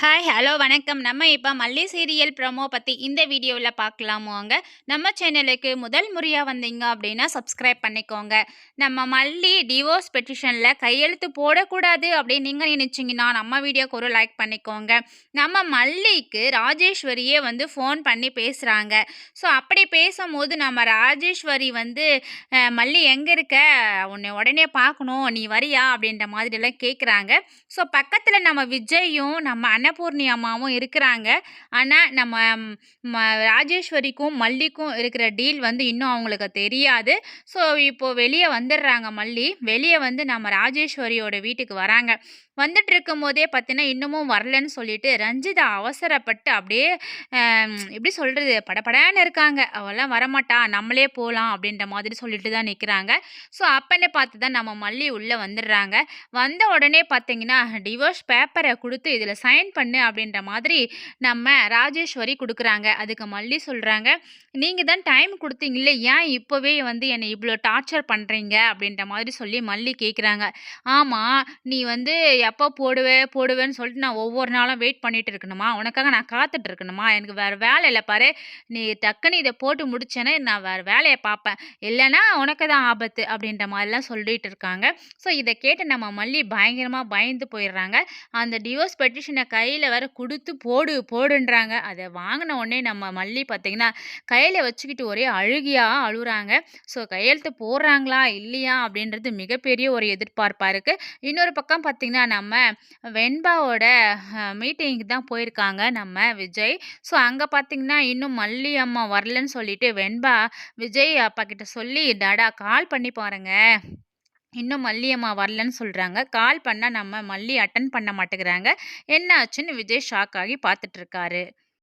Hi, hello, வணக்கம். நம்ம இப்ப மல்லி சீரியல் ப்ரோமோ பத்தி இந்த வீடியோல பார்க்கலாமாங்க. நம்ம சேனலுக்கு முதல் முறையா வந்தீங்க அப்படின்னா சப்ஸ்கிரைப் பண்ணிக்கோங்க. நம்ம மல்லி டிவோர்ஸ் பெட்டிஷன்ல கையெழுத்து போடக்கூடாது அப்படின்னு நீங்க நினைச்சீங்கன்னா, நம்ம வீடியோக்கு ஒரு லைக் பண்ணிக்கோங்க. நம்ம மல்லிக்கு ராஜேஸ்வரியே வந்து ஃபோன் பண்ணி பேசுறாங்க. ஸோ அப்படி பேசும்போது நம்ம ராஜேஸ்வரி வந்து, "மல்லி எங்க இருக்க? உன்னை உடனே பார்க்கணும். நீ வரியா?" அப்படின்ற மாதிரிலாம் கேட்குறாங்க. ஸோ பக்கத்துல நம்ம விஜயும், நம்ம அன்னபூர்ணி அம்மாவும் இருக்கிறாங்க. ஆனா, நம்ம ராஜேஸ்வரிக்கும், மல்லிக்கும் இருக்கிற டீல் வந்து இன்னும் அவங்களுக்கு தெரியாது. ஸோ இப்போ வெளிய வந்துடுறாங்க மல்லி. வெளிய வந்து நம்ம ராஜேஸ்வரியோட வீட்டுக்கு வராங்க. வந்துட்டு இருக்கும்போதே பார்த்தீங்கன்னா, இன்னமும் வரலன்னு சொல்லிட்டு ரஞ்சிதா அவசரப்பட்டு அப்படியே எப்படி சொல்றது? படபடன்னு இருக்காங்க. "அவலாம் வரமாட்டா. நம்மளே போலாம்." அப்படின்ற மாதிரி சொல்லிட்டு தான் நிக்கிறாங்க. ஸோ அப்பன்னு பார்த்து தான் நம்ம மல்லி உள்ள வந்துடுறாங்க. வந்த உடனே பார்த்தீங்கன்னா, டிவோர்ஸ் பேப்பர குடுத்து, "இதில சைன் பண்ணு" அப்படின்ற மாதிரி நம்ம ராஜேஸ்வரி குடுக்குறாங்க. அதுக்கு மல்லி சொல்றாங்க, "நீங்க தான் டைம் குடுத்தீங்கல்ல, ஏன் இப்பவே வந்து என்னை இவ்ளோ டார்ச்சர் பண்றீங்க?" அப்படின்ற மாதிரி சொல்லி மல்லி கேட்குறாங்க. "ஆமா, நீ வந்து எப்போ போடுவேன்னு சொல்லிட்டு நான் ஒவ்வொரு நாளும் வெயிட் பண்ணிட்டு இருக்கணுமா? உனக்காக நான் காத்துட்டு இருக்கணுமா? எனக்கு வேற வேலை இல்ல பாரு. நீ டக்குனு இத போட்டு முடிச்சேன்னா, நான் வேற வேலைய பார்ப்பேன். இல்லன்னா உனக்கு தான் ஆபத்து." அப்படின்ற மாரிலாம் சொல்லிட்டு இருக்காங்க. ஸோ இத கேட்டு நம்ம மல்லி பயங்கரமா பயந்து போயிடுறாங்க. அந்த டிவோர்ஸ் பெட்டிஷன கையில வேற குடுத்து போடுன்றாங்க. அத வாங்குன உடனே நம்ம மல்லி பார்த்தீங்கன்னா, கையில வச்சுக்கிட்டு ஒரே அழுகையா அழுவுறாங்க. ஸோ கையெழுத்து போடுறாங்களா? இல்லையா? அப்படின்றது மிகப்பெரிய ஒரு எதிர்பார்ப்பா இருக்கு. இன்னொரு பக்கம் பார்த்தீங்கன்னா, நம்ம வெண்பாவோட மீட்டிங்க்கு தான் போயிருக்காங்க நம்ம விஜய். ஸோ அங்க பார்த்தீங்கன்னா, இன்னும் மல்லி அம்மா வரலன்னு சொல்லிட்டு வெண்பா விஜய் அப்பா கிட்ட சொல்லி, "டாடா கால் பண்ணி பாருங்க. இன்னும் மல்லி அம்மா வரலன்னு சொல்றாங்க. கால் பண்ணா நம்ம மல்லி அட்டெண்ட் பண்ண மாட்டேங்கிறாங்க. என்ன ஆச்சுன்னு விஜய் ஷாக் ஆகி பார்த்துட்டு இருக்காரு.